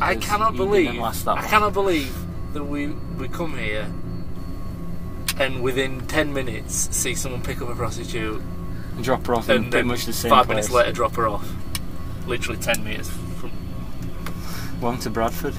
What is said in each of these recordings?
I cannot believe that we come here and within 10 minutes see someone pick up a prostitute and drop her off in pretty much the same 5 place. minutes later drop her off. Literally 10 metres from... Welcome to Bradford.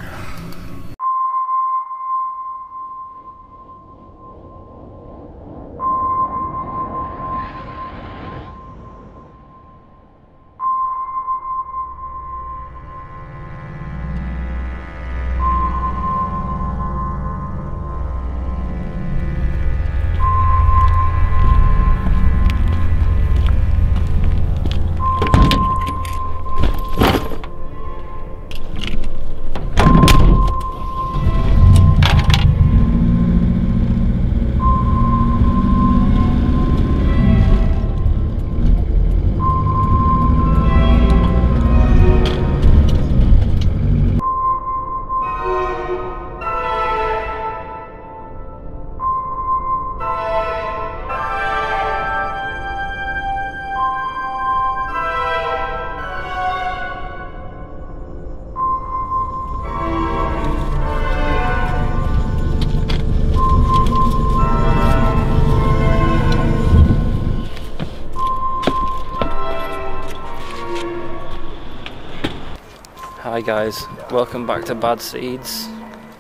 Hi guys, welcome back to Bad Seeds,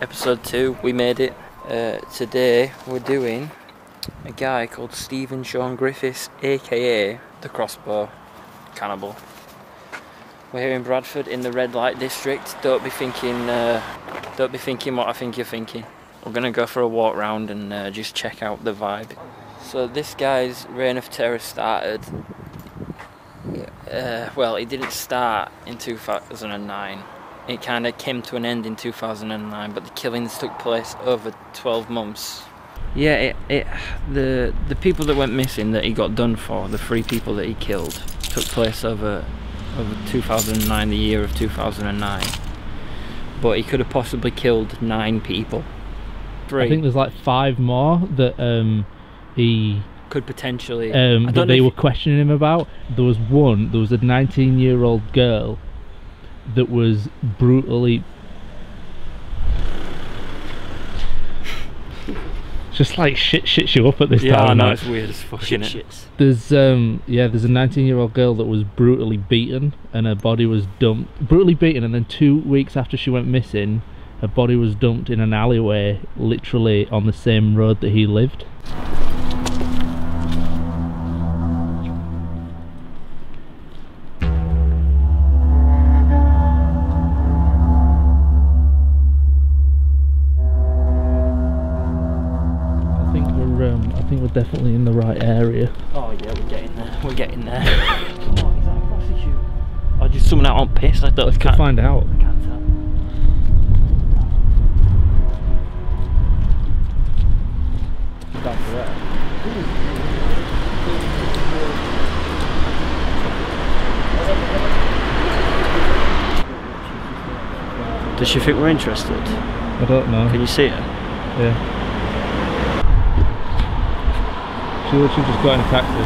episode 2, we made it. Today we're doing a guy called Stephen Sean Griffiths, aka the Crossbow Cannibal. We're here in Bradford in the red light district. Don't be thinking what I think you're thinking. We're gonna go for a walk round and just check out the vibe. So this guy's reign of terror started. Well, it didn't start in 2009. It kind of came to an end in 2009, but the killings took place over 12 months. Yeah, the people that went missing that he got done for, the 3 people that he killed, took place over 2009, the year of 2009. But he could have possibly killed 9 people. 3. I think there's like 5 more that he could potentially that they were questioning him about. There was a 19-year-old girl that was brutally just like shits you up at this time. Yeah, I know, it's weird as fuck. There's a 19-year-old girl that was brutally beaten and her body was dumped. Brutally beaten, and then 2 weeks after she went missing, her body was dumped in an alleyway, literally on the same road that he lived. I think we're definitely in the right area. Oh yeah, we're getting there. We're getting there. Oh, is that a prostitute? Or just someone out on piss? I don't. Let's find out. I can't tell. Down to there. Does she think we're interested? I don't know. Can you see her? Yeah. She literally just got in a taxi.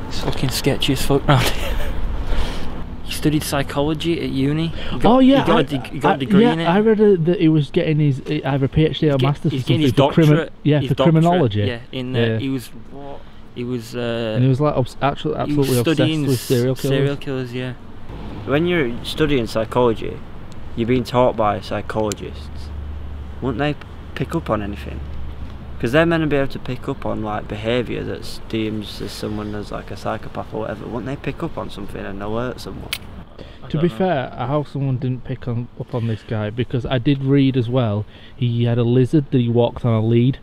It's fucking sketchy as fuck round here. He studied psychology at uni. He got a degree in it. I read that he was getting his either PhD or master's. He's getting his doctorate. For criminology. Yeah, he was what? He was. And he was like absolutely obsessed with serial killers. Serial killers, yeah. When you're studying psychology, you're being taught by psychologists. Wouldn't they pick up on anything? Because they're meant to be able to pick up on like behaviour that's deemed as someone as like a psychopath or whatever. Wouldn't they pick up on something and alert someone? To be fair, how someone didn't pick up on this guy, because I did read as well, he had a lizard that he walked on a lead.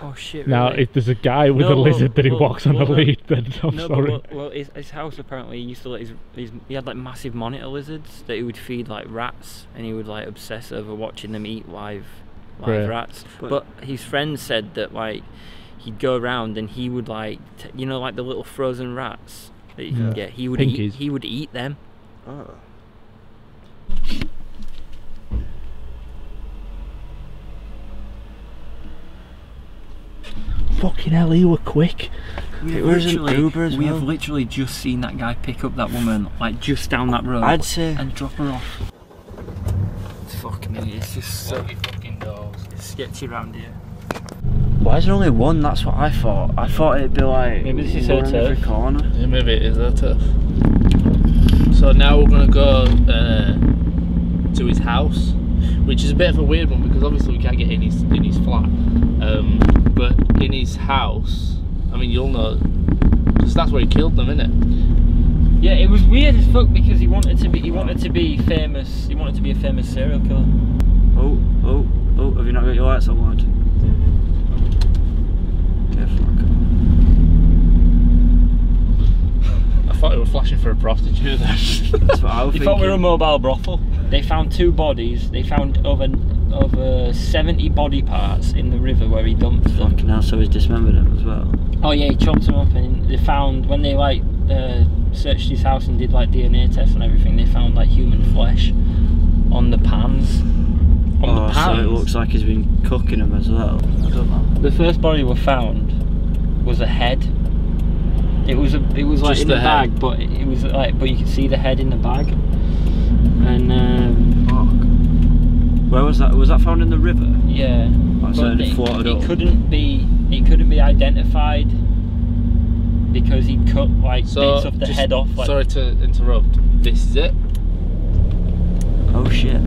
Oh shit! Now, really? if there's a guy with a lizard that he walks on a lead, then I'm sorry. Well, his house apparently he used to let he had like massive monitor lizards that he would feed like rats, and he would like obsess over watching them eat live rats. But his friend said that like he'd go around and he would like you know, like the little frozen rats that you can get. He would eat them. Oh. Fucking hell, you were quick. It was an Uber as We well. have literally just seen that guy pick up that woman, like just down that road. I'd say. And drop her off. It's fucking, it's just so fucking doors. sketchy around here. Why is there only one? That's what I thought. I thought it'd be like Maybe this is her one in every turf. corner. Yeah, maybe it is her turf. So now we're gonna go to his house, which is a bit of a weird one because obviously we can't get in his flat. But in his house, I mean, you'll know, because that's where he killed them, innit? Yeah, it was weird as fuck because he wanted to be famous. He wanted to be a famous serial killer. Oh, have you not got your lights on, lad? Okay, fuck. I thought he was flashing for a prostitute then. That's what I was You thinking. thought we were a mobile brothel? They found 2 bodies. They found over 70 body parts in the river where he dumped them. Fucking hell, so he's dismembered him as well. Oh yeah, he chopped them up, and they found, when they like searched his house and did like DNA tests and everything, they found like human flesh on the pans. So it looks like he's been cooking them as well. I don't know. The first body we found was a head. It was like Just in the the bag, head? but it was like, but you could see the head in the bag. And Where was that? Was that found in the river? yeah, Like, so it floated up. it couldn't be identified because he cut like bits of the head off. Like, sorry to interrupt. This is it. Oh shit.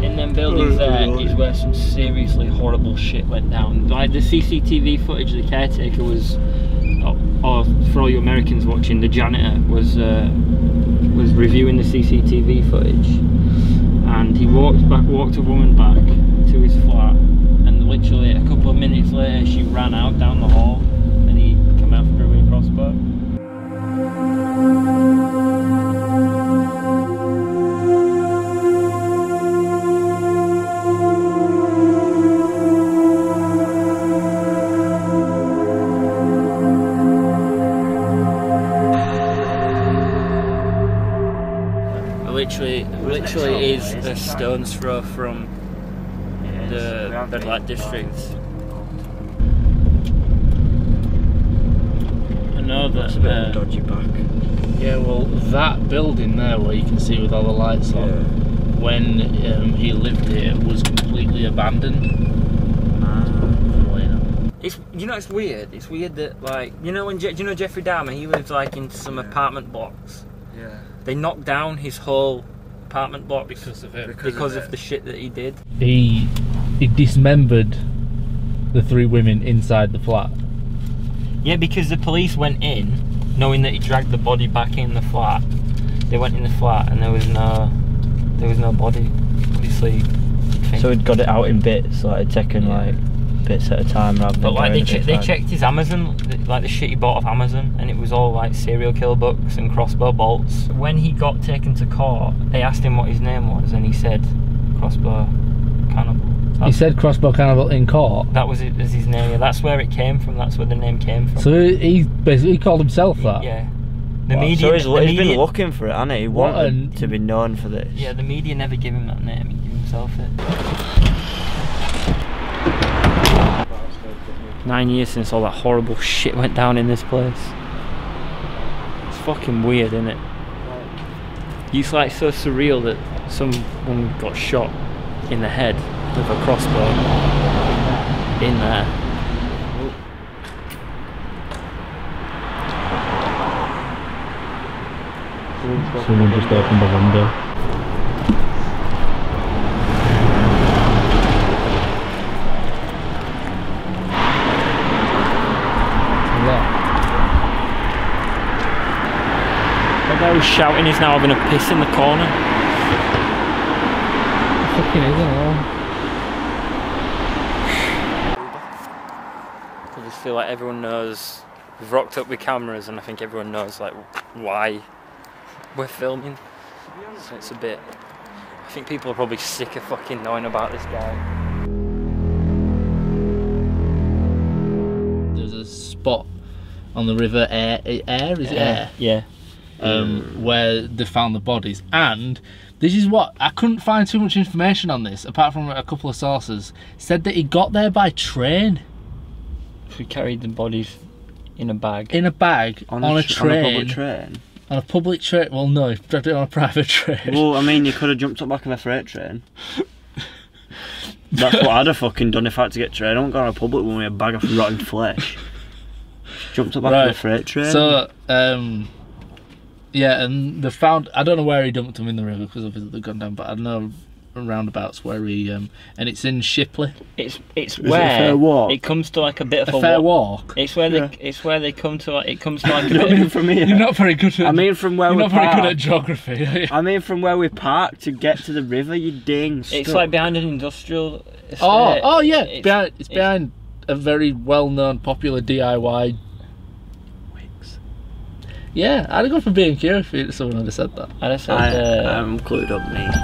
in them buildings there is where some seriously horrible shit went down. Like the CCTV footage, the caretaker was, or for all you Americans watching, the janitor was reviewing the CCTV footage, and he walked a woman back to his flat, and literally a couple of minutes later she ran out down the hall, and he came after her with a crossbow. Literally is a stone's throw from the red light district. I know That's a that. bit of a dodgy back. Yeah, well, that building there where you can see with all the lights on, when he lived here, was completely abandoned. It's, you know, it's weird. It's weird that, like, you know when do you know Jeffrey Dahmer? He lives like in some apartment blocks. Yeah. They knocked down his whole apartment block Because of it. because of the shit that he did. He dismembered the 3 women inside the flat. Yeah, because the police went in, knowing that he dragged the body back in the flat. They went in the flat and there was no body. Obviously. So he'd got it out in bits, like it'd taken like bits at a time rather than. But like they burying it checked his Amazon, like the shit he bought off Amazon, and it was all like serial killer books and crossbow bolts. When he got taken to court, they asked him what his name was, and he said Crossbow Cannibal. He said Crossbow Cannibal in court. That was his name. Yeah, that's where it came from. That's where the name came from. So he basically called himself that. Yeah. The Wow. media. So he's been looking for it, hasn't he? He wanted to be known for this. Yeah, the media never gave him that name. He gave himself it. 9 years since all that horrible shit went down in this place. It's fucking weird, isn't it? It's like so surreal that someone got shot in the head with a crossbow in there. Someone just opened the window. That guy who's shouting is now having a piss in the corner. Fucking isn't it? I just feel like everyone knows. We've rocked up with cameras, and I think everyone knows like why we're filming. So it's a bit. I think people are probably sick of fucking knowing about this guy. spot on the river Air. Is it Air? Yeah. Where they found the bodies. And this is what I couldn't find too much information on this, apart from a couple of sources. Said that he got there by train. We carried the bodies in a bag. In a bag on a train. On a public train. On a public train. Well, no, he dragged it on a private train. Well, I mean, you could have jumped up back of a freight train. That's what I'd have fucking done if I had to get train. I don't go on a public one with a bag of rotten flesh. Jumped up back of a freight train. So, yeah, and they found, I don't know where he dumped them in the river because obviously they've gone down, but I know roundabouts where he, and it's in Shipley. It's Is where it a fair walk? it comes to like a bit of A fair walk. It's where Yeah. they come to like, it comes to like a I bit mean, of, from here. You're not very good at. I mean, from where you're we not very good at parked. geography. Are you? I mean, from where we parked to get to the river, you ding. it's stuck. like behind an industrial estate. Oh yeah, It's- it's behind a very well-known, popular DIY. Wigs. Yeah, I'd have gone for B&Q if someone had said that. I just said, I'm clued up, mate.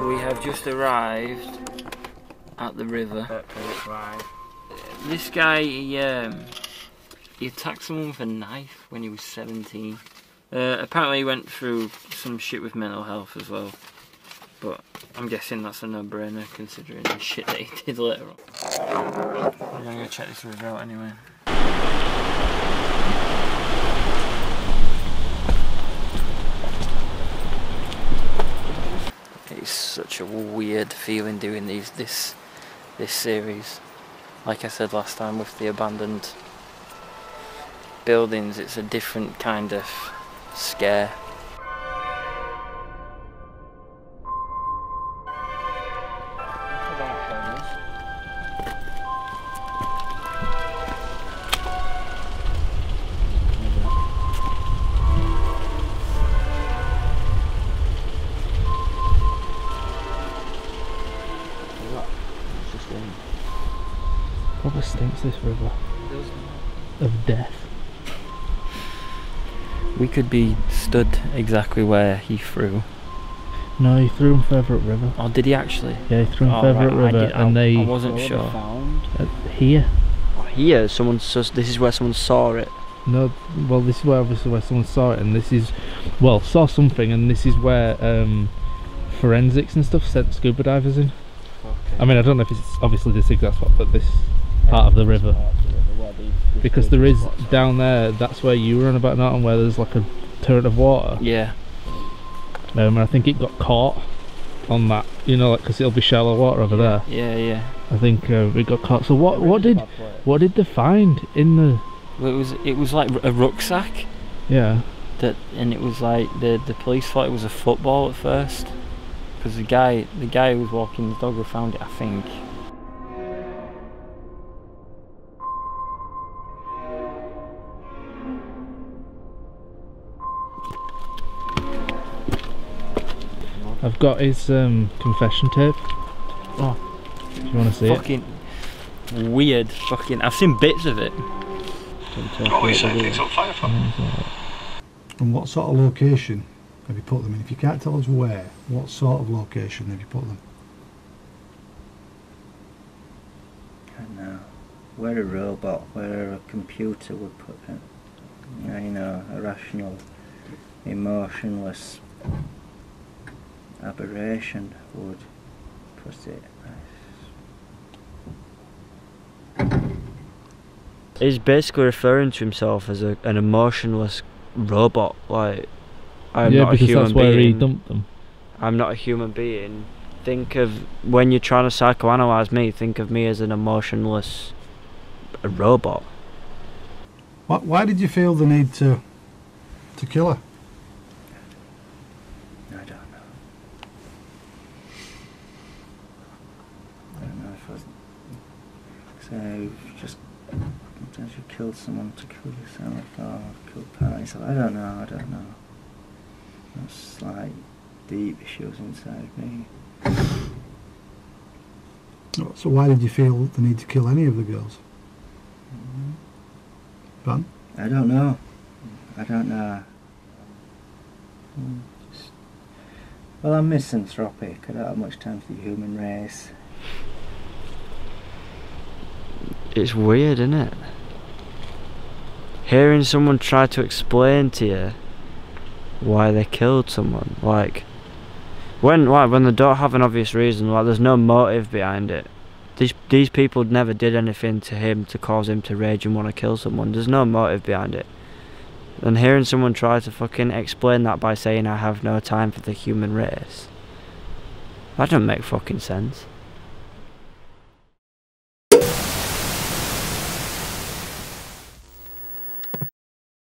we have just arrived at the river. This guy, he attacked someone with a knife when he was 17. Apparently he went through some shit with mental health as well. But I'm guessing that's a no-brainer considering the shit that he did later on. I'm gonna go check this river out anyway. It's such a weird feeling doing this series. Like I said last time with the abandoned buildings, it's a different kind of scare. Probably stinks, this river of death. We could be stood exactly where he threw. No, he threw him further upriver. Oh, did he actually? Yeah, he threw him Oh, further right, upriver, and I they wasn't sure. here. Here, this is where someone saw it. No, well, this is where obviously where someone saw it, and this is, well, saw something, and this is where forensics and stuff sent scuba divers in. Okay. I mean, I don't know if it's obviously this exact spot, but this part of the river, because there is down there. That's where you were on about, Norton, where there's like a turret of water. Yeah. And I think it got caught on that, you know, like because it'll be shallow water over there. Yeah, yeah. I think it got caught. So what did they find in the? Well, it was like a rucksack. Yeah. And it was like the police thought it was a football at first, because the guy who was walking his dog who found it, I think. I've got his confession tape. Oh, do you want to see it? fucking weird. Fucking, I've seen bits of it. And what sort of location have you put them in? If you can't tell us where, what sort of location have you put them? I don't know. Where a robot, where a computer would put it. You know, a rational, emotionless aberration would put it. He's basically referring to himself as an emotionless robot. Like, I'm yeah, not a because human that's where being. he dumped them. I'm not a human being. Think of, when you're trying to psychoanalyze me, think of me as an emotionless robot. Why did you feel the need to kill her? I don't know. I don't know if I was... So, just... Sometimes you kill someone to kill yourself, or kill parents. I don't know. That's there's like deep issues inside me. So why did you feel the need to kill any of the girls? Van? I don't know. Well, I'm misanthropic. I don't have much time for the human race. It's weird, isn't it? Hearing someone try to explain to you why they killed someone, like when they don't have an obvious reason, like there's no motive behind it. These people never did anything to him to cause him to rage and want to kill someone. There's no motive behind it. And hearing someone try to fucking explain that by saying I have no time for the human race, that doesn't make fucking sense.